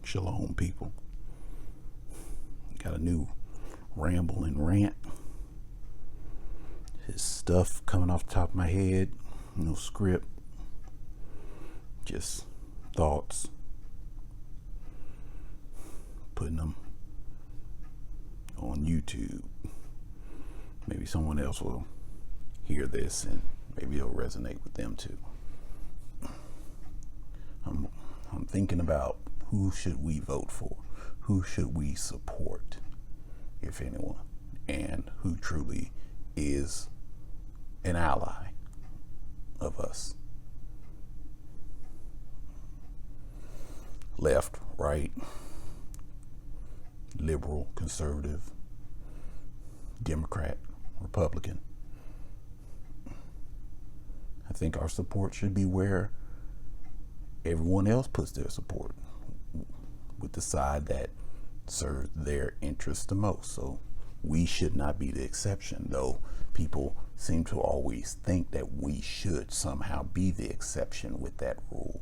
Shalom, people. Got a new ramble and rant. His stuff coming off the top of my head. No script. Just thoughts. Putting them on YouTube. Maybe someone else will hear this and maybe it'll resonate with them too. I'm thinking about who should we vote for? Who should we support, if anyone? And who truly is an ally of us? Left, right, liberal, conservative, Democrat, Republican. I think our support should be where everyone else puts their support, with the side that serves their interest the most. So we should not be the exception, though people seem to always think that we should somehow be the exception with that rule,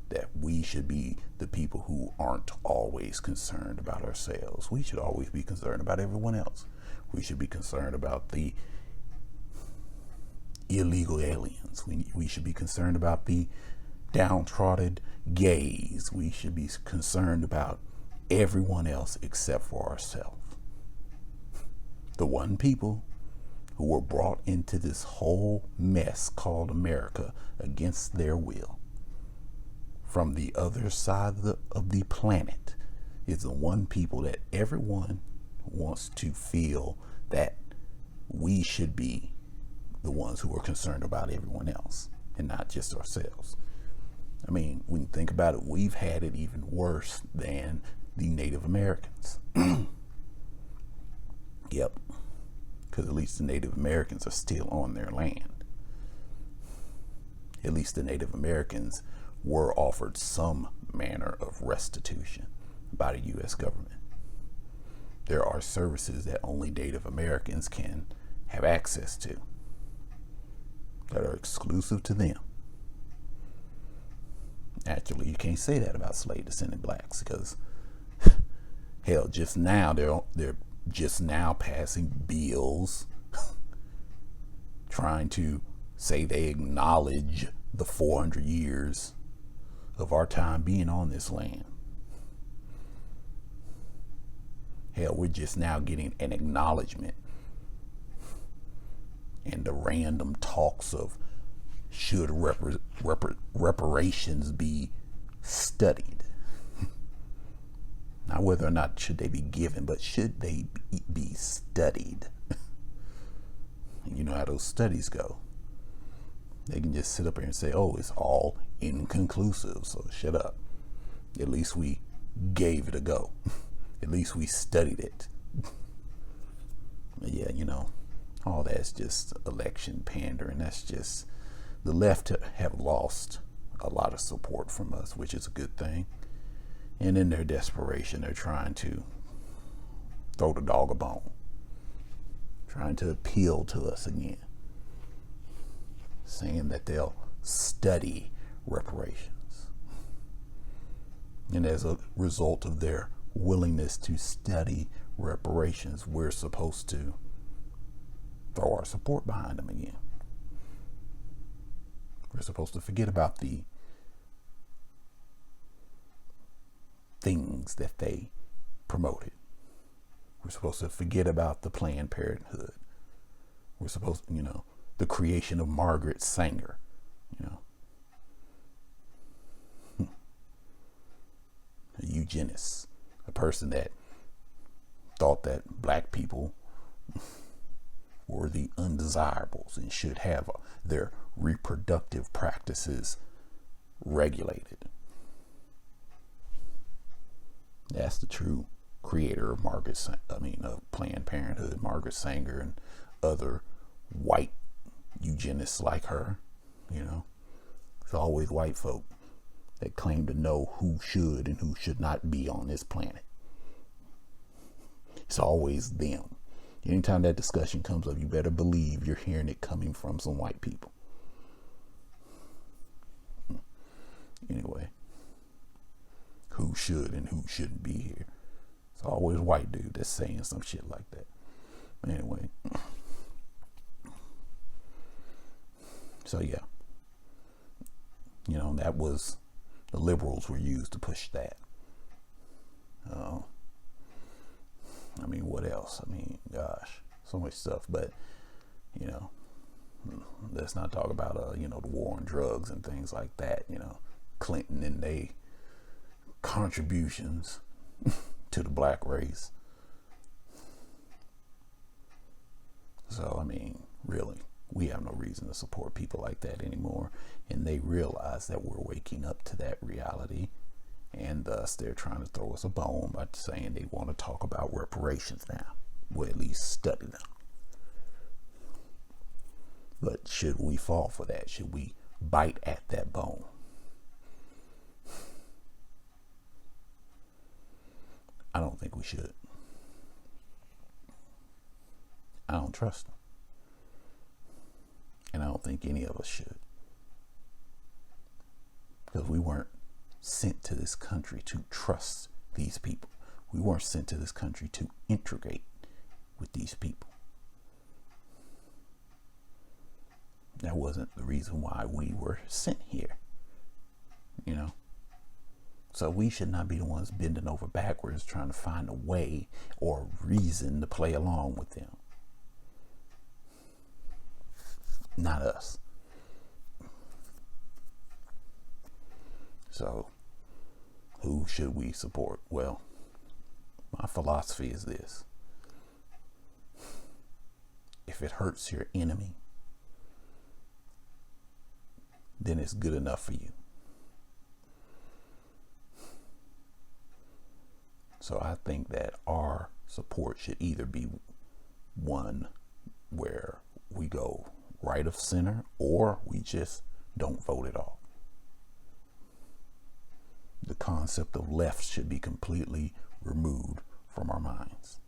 that we should be the people who aren't always concerned about ourselves. We should always be concerned about everyone else. We should be concerned about the illegal aliens. We should be concerned about the downtrodden gays. We should be concerned about everyone else except for ourselves. The one people who were brought into this whole mess called America against their will from the other side of the planet is the one people that everyone wants to feel that we should be the ones who are concerned about everyone else and not just ourselves. I mean, when you think about it, we've had it even worse than the Native Americans. Yep. Because at least the Native Americans are still on their land. At least the Native Americans were offered some manner of restitution by the U.S. government. There are services that only Native Americans can have access to that are exclusive to them. Actually, you can't say that about slave descendant blacks, because hell, just now they're just now passing bills trying to say they acknowledge the 400 years of our time being on this land. Hell, we're just now getting an acknowledgement, and the random talks of should reparations be studied? Not whether or not should they be given, but should they be studied? You know how those studies go. They can just sit up here and say, oh, it's all inconclusive, so shut up. At least we gave it a go. At least we studied it. But yeah, all that's just election pandering. That's just, the left have lost a lot of support from us, which is a good thing. And in their desperation, they're trying to throw the dog a bone, trying to appeal to us again, saying that they'll study reparations. And as a result of their willingness to study reparations, we're supposed to throw our support behind them again. We're supposed to forget about the things that they promoted. We're supposed to forget about the Planned Parenthood. We're supposed to, the creation of Margaret Sanger, a eugenist, a person that thought that black people were the undesirables and should have their reproductive practices regulated. That's the true creator of of Planned Parenthood, Margaret Sanger, and other white eugenists like her. It's always white folk that claim to know who should and who should not be on this planet. It's always them. Anytime that discussion comes up, you better believe you're hearing it coming from some white people. Anyway, who who should and who shouldn't be here. It's always a white dude that's saying some shit like that. But anyway, so yeah, that was, the liberals were used to push that. What else? Gosh, so much stuff. But let's not talk about the war on drugs and things like that. Clinton and they contributions to the black race. So really, we have no reason to support people like that anymore, and they realize that we're waking up to that reality, and thus they're trying to throw us a bone by saying they want to talk about reparations now. We'll at least study them. But should we fall for that? Should we bite at that bone? I don't think we should. I don't trust them. And I don't think any of us should. Because we weren't sent to this country to trust these people. We weren't sent to this country to integrate with these people. That wasn't the reason why we were sent here. So we should not be the ones bending over backwards trying to find a way or reason to play along with them. Not us. So who should we support? Well, my philosophy is this. If it hurts your enemy, then it's good enough for you. So I think that our support should either be one where we go right of center, or we just don't vote at all. The concept of left should be completely removed from our minds.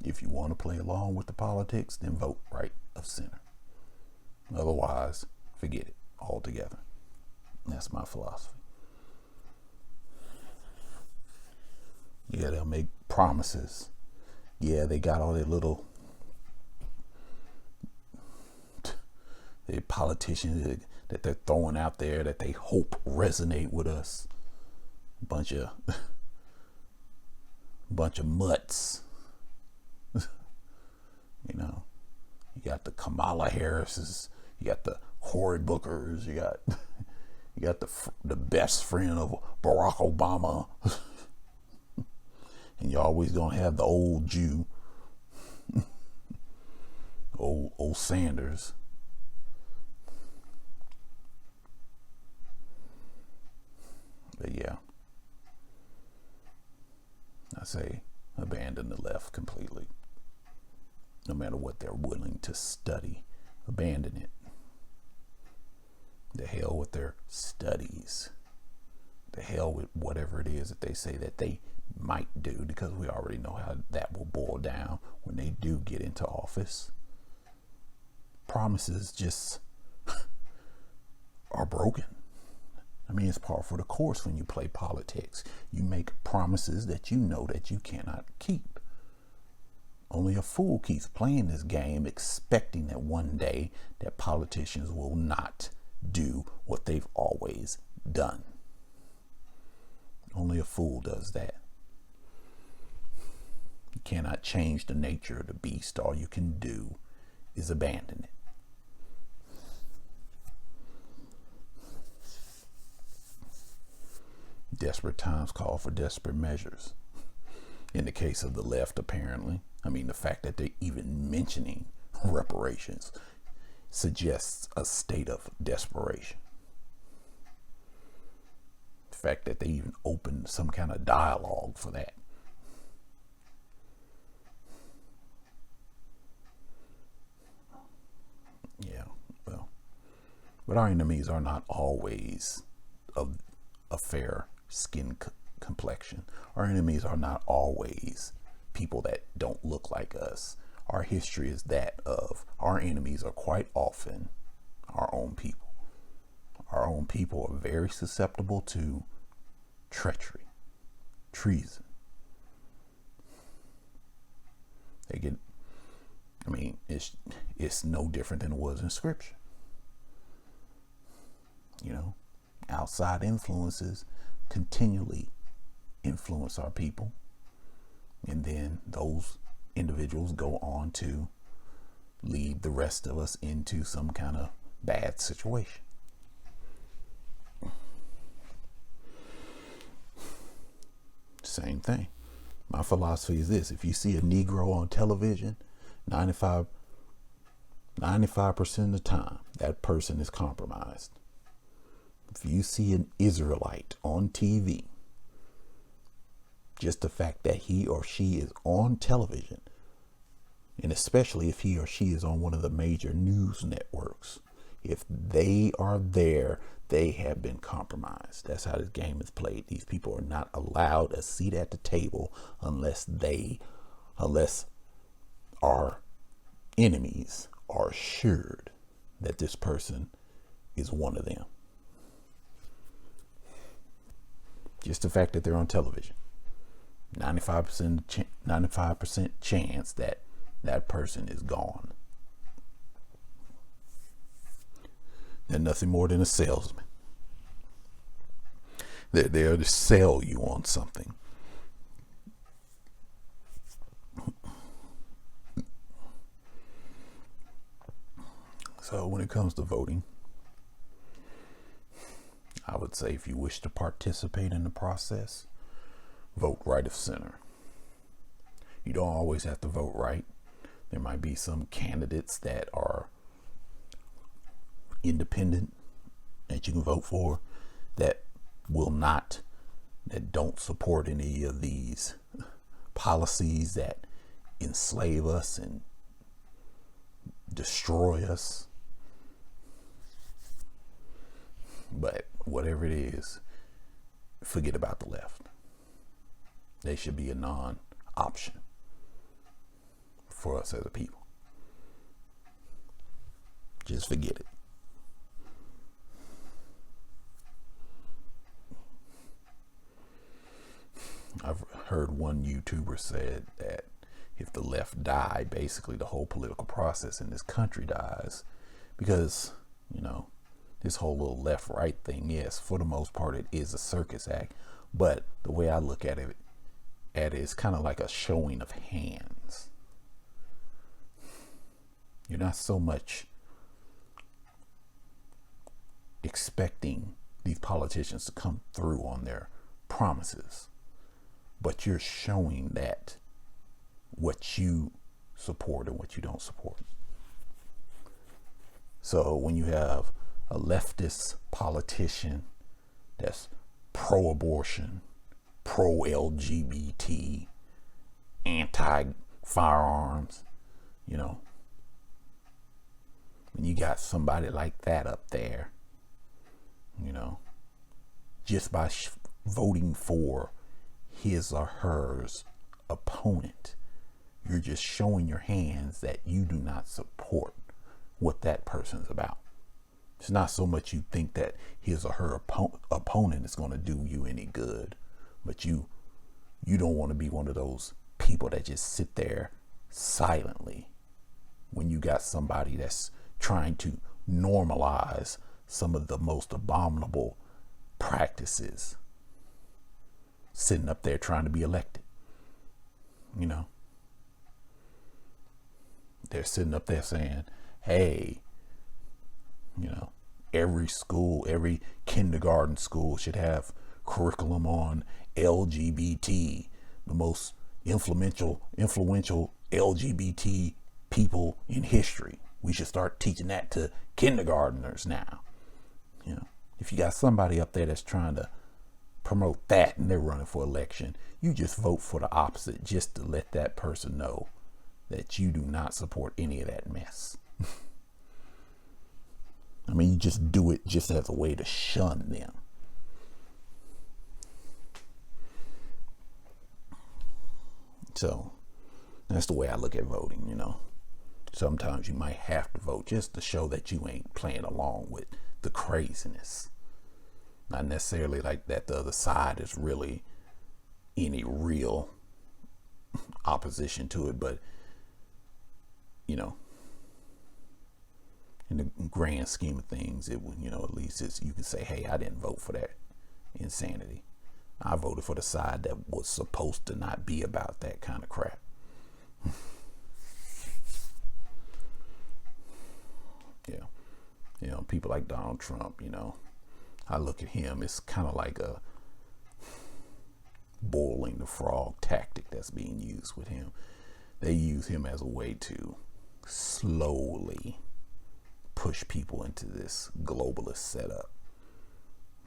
If you want to play along with the politics, then vote right of center. Otherwise, forget it altogether. That's my philosophy. Yeah, they'll make promises. Yeah, they got all their little politicians that they're throwing out there that they hope resonate with us. Bunch of mutts. You got the Kamala Harris's, you got the Cory Bookers, you got the best friend of Barack Obama. And you're always gonna have the old Jew, old Sanders. But yeah, I say abandon the left completely. No matter what they're willing to study, abandon it. The hell with their studies. The hell with whatever it is that they say that they might do, because we already know how that will boil down when they do get into office. Promises just are broken. It's par for the course when you play politics. You make promises that you know that you cannot keep. Only a fool keeps playing this game expecting that one day that politicians will not do what they've always done. Only a fool does that. You cannot change the nature of the beast. All you can do is abandon it. Desperate times call for desperate measures. In the case of the left, apparently. The fact that they're even mentioning reparations suggests a state of desperation. The fact that they even opened some kind of dialogue for that. Yeah, well, but our enemies are not always of a fair skin complexion. Our enemies are not always people that don't look like us. Our history is that of our enemies are quite often our own people, Our own people are very susceptible to treachery, treason. It's no different than it was in Scripture. Outside influences continually influence our people, and then those individuals go on to lead the rest of us into some kind of bad situation. Same thing. My philosophy is this: if you see a Negro on television, 95% of the time, that person is compromised. If you see an Israelite on TV, just the fact that he or she is on television, and especially if he or she is on one of the major news networks, if they are there, they have been compromised. That's how this game is played. These people are not allowed a seat at the table unless our enemies are assured that this person is one of them. Just the fact that they're on television, 95% chance that that person is gone. They're nothing more than a salesman. They're there to sell you on something. So when it comes to voting, I would say if you wish to participate in the process, vote right of center. You don't always have to vote right. There might be some candidates that are independent that you can vote for that don't support any of these policies that enslave us and destroy us. But whatever it is, forget about the left. They should be a non-option for us as a people. Just forget it. I've heard one YouTuber said that if the left died, basically the whole political process in this country dies, because, this whole little left-right thing, yes, for the most part, it is a circus act. But the way I look at it is kind of like a showing of hands. You're not so much expecting these politicians to come through on their promises, but you're showing that what you support and what you don't support. So when you have a leftist politician that's pro-abortion, pro-LGBT, anti-firearms, when you got somebody like that up there, just by voting for his or hers opponent, you're just showing your hands that you do not support what that person's about. It's not so much you think that his or her opponent is going to do you any good, but you don't want to be one of those people that just sit there silently when you got somebody that's trying to normalize some of the most abominable practices, sitting up there trying to be elected. They're sitting up there saying, hey, every school, every kindergarten school should have curriculum on LGBT, the most influential LGBT people in history. We should start teaching that to kindergartners now. If you got somebody up there that's trying to promote that and they're running for election, you just vote for the opposite, just to let that person know that you do not support any of that mess. You just do it just as a way to shun them. So that's the way I look at voting. Sometimes you might have to vote just to show that you ain't playing along with the craziness. Not necessarily like that the other side is really any real opposition to it, but you know, in the grand scheme of things, it would, you know, at least you can say, hey, I didn't vote for that insanity. I voted for the side that was supposed to not be about that kind of crap. Yeah. You know, people like Donald Trump, you know, I look at him, it's kind of like a boiling the frog tactic that's being used with him. They use him as a way to slowly push people into this globalist setup.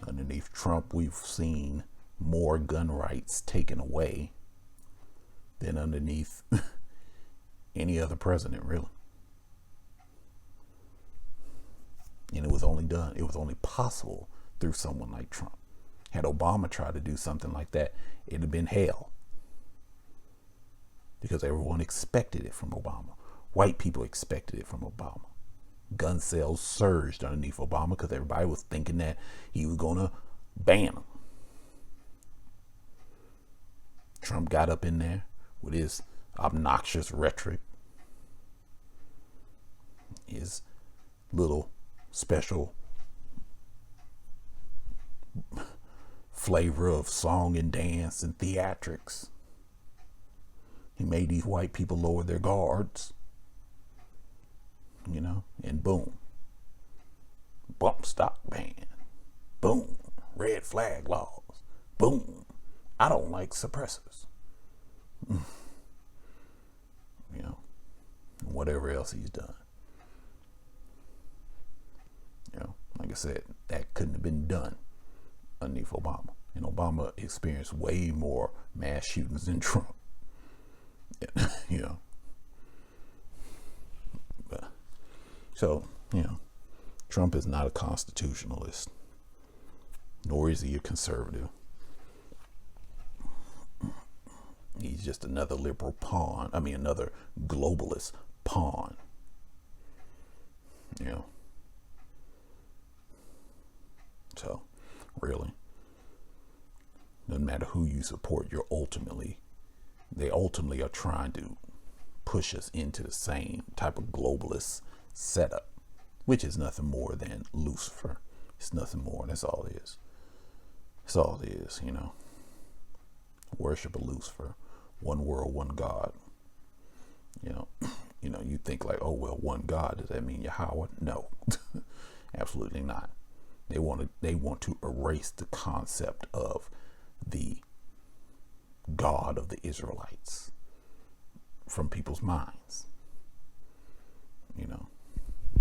Underneath Trump, we've seen more gun rights taken away than underneath any other president, really. And it was only possible through someone like Trump. Had Obama tried to do something like that, it'd have been hell. Because everyone expected it from Obama. White people expected it from Obama. Gun sales surged underneath Obama because everybody was thinking that he was going to ban them. Trump got up in there with his obnoxious rhetoric, his little special flavor of song and dance and theatrics. He made these white people lower their guards, you know, and boom, bump stock ban, boom, red flag laws, boom, I don't like suppressors, you know, and whatever else he's done. You know, like I said, that couldn't have been done underneath Obama. And Obama experienced way more mass shootings than Trump. You know. But, so, you know, Trump is not a constitutionalist, nor is he a conservative. He's just another liberal pawn. I mean, another globalist pawn. You know. So, really, doesn't matter who you support, they ultimately are trying to push us into the same type of globalist setup, which is nothing more than Lucifer. It's nothing more. That's all it is. That's all it is, you know. Worship of Lucifer. One world, one God. You know, you think like, oh, well, one God, does that mean Yahweh? No, absolutely not. They want to erase the concept of the God of the Israelites from people's minds. You know.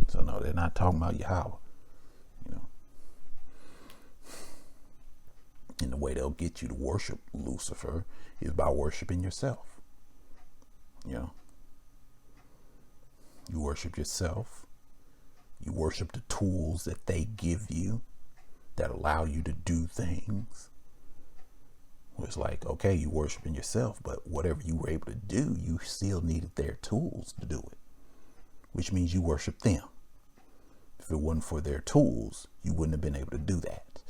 So no, they're not talking about Yahweh. You know. And the way they'll get you to worship Lucifer is by worshiping yourself. You know. You worship yourself. You worship the tools that they give you that allow you to do things. It's like, okay, you worshiping yourself, but whatever you were able to do, you still needed their tools to do it, which means you worship them. If it wasn't for their tools, you wouldn't have been able to do that.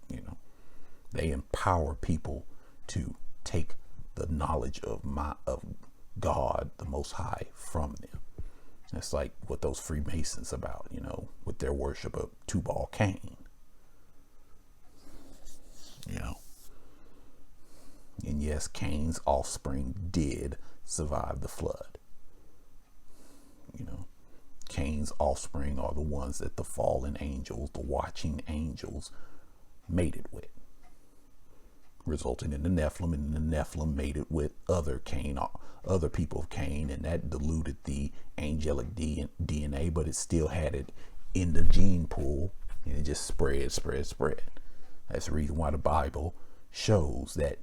You know, they empower people to take the knowledge of God, the Most High, from them. That's like what those Freemasons about, you know, with their worship of Tubal Cain. You know. And yes, Cain's offspring did survive the flood. You know, Cain's offspring are the ones that the fallen angels, the watching angels, mated with, resulting in the Nephilim, and the Nephilim mated with other people of Cain, and that diluted the angelic DNA, but it still had it in the gene pool, and it just spread. That's the reason why the Bible shows that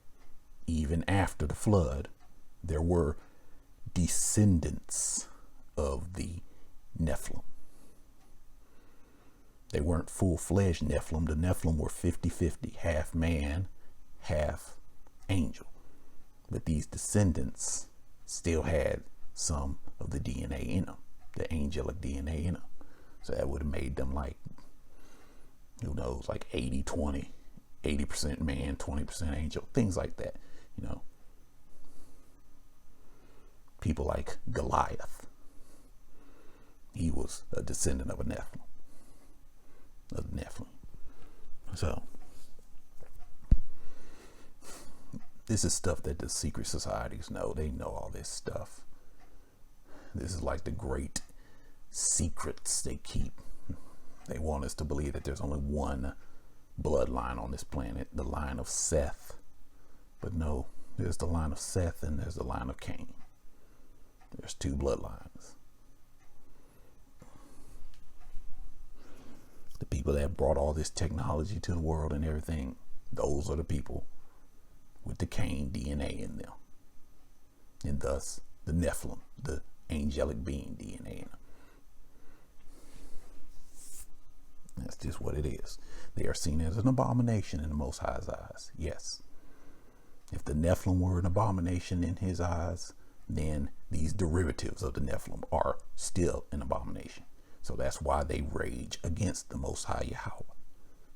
even after the flood, there were descendants of the Nephilim. They weren't full-fledged Nephilim. The Nephilim were 50-50, half man, half angel. But these descendants still had some of the DNA in them. the angelic DNA in them. So that would have made them like, who knows, like 80-20, 80% man, 20% angel, things like that. You know, people like Goliath. He was a descendant of a Nephilim. So this is stuff that the secret societies know. They know all this stuff. This is like the great secrets they keep. They want us to believe that there's only one bloodline on this planet, the line of Seth. But no, there's the line of Seth and there's the line of Cain. There's two bloodlines. The people that brought all this technology to the world and everything, those are the people with the Cain DNA in them. And thus, the Nephilim, the angelic being DNA in them. That's just what it is. They are seen as an abomination in the Most High's eyes. Yes. If the Nephilim were an abomination in his eyes, then these derivatives of the Nephilim are still an abomination. So that's why they rage against the Most High Yahweh.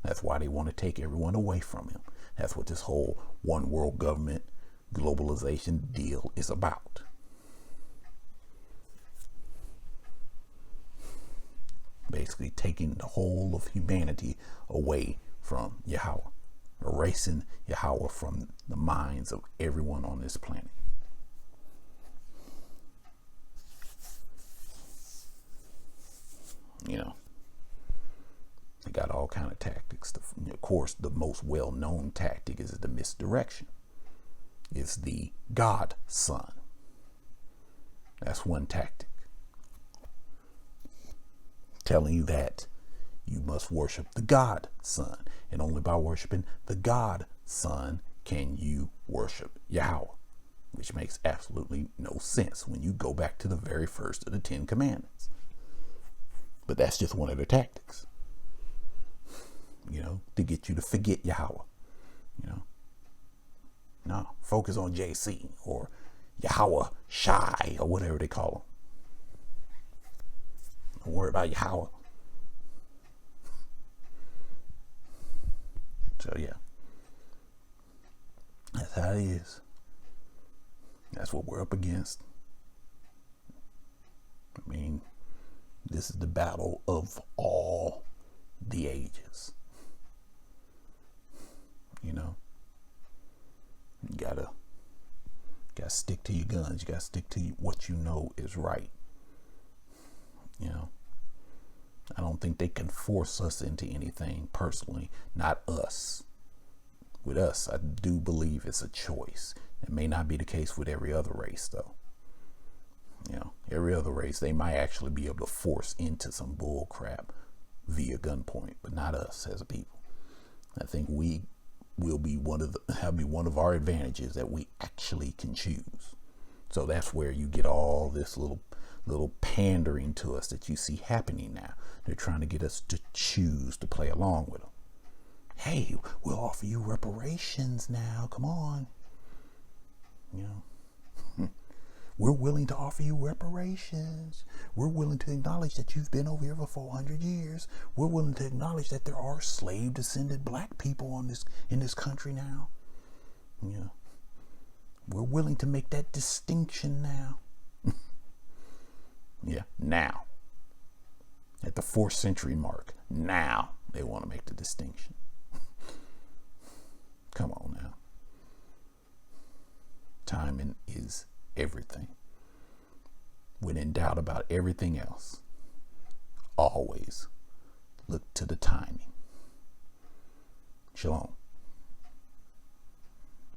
That's why they want to take everyone away from him. That's what this whole one world government globalization deal is about. Basically taking the whole of humanity away from Yahweh, erasing Yahweh from the minds of everyone on this planet. You know, they got all kind of tactics. Of course, the most well-known tactic is the misdirection. It's the God Son. That's one tactic. Telling you that you must worship the God Son, and only by worshiping the God Son can you worship Yahweh, which makes absolutely no sense when you go back to the very first of the 10 Commandments. But that's just one of their tactics, you know, to get you to forget Yahweh. You know, no, focus on JC or Yahweh Shai or whatever they call them. Don't worry about Yahweh. So yeah, that's how it is. That's what we're up against. I mean, this is the battle of all the ages. You know, you gotta stick to your guns. You gotta stick to what you know is right. You know, I don't think they can force us into anything personally, not us. With us, I do believe it's a choice. It may not be the case with every other race, though. You know, every other race, they might actually be able to force into some bull crap via gunpoint, but not us as a people. I think we will be one of our advantages that we actually can choose. So that's where you get all this little pandering to us that you see happening now. They're trying to get us to choose to play along with them. Hey, we'll offer you reparations now. Come on. You know, we're willing to offer you reparations. We're willing to acknowledge that you've been over here for 400 years. We're willing to acknowledge that there are slave descended black people in this country now. You know, we're willing to make that distinction now. Yeah, now. At the 4th century mark, now they want to make the distinction. Come on now. Timing is everything. When in doubt about everything else, always look to the timing. Shalom.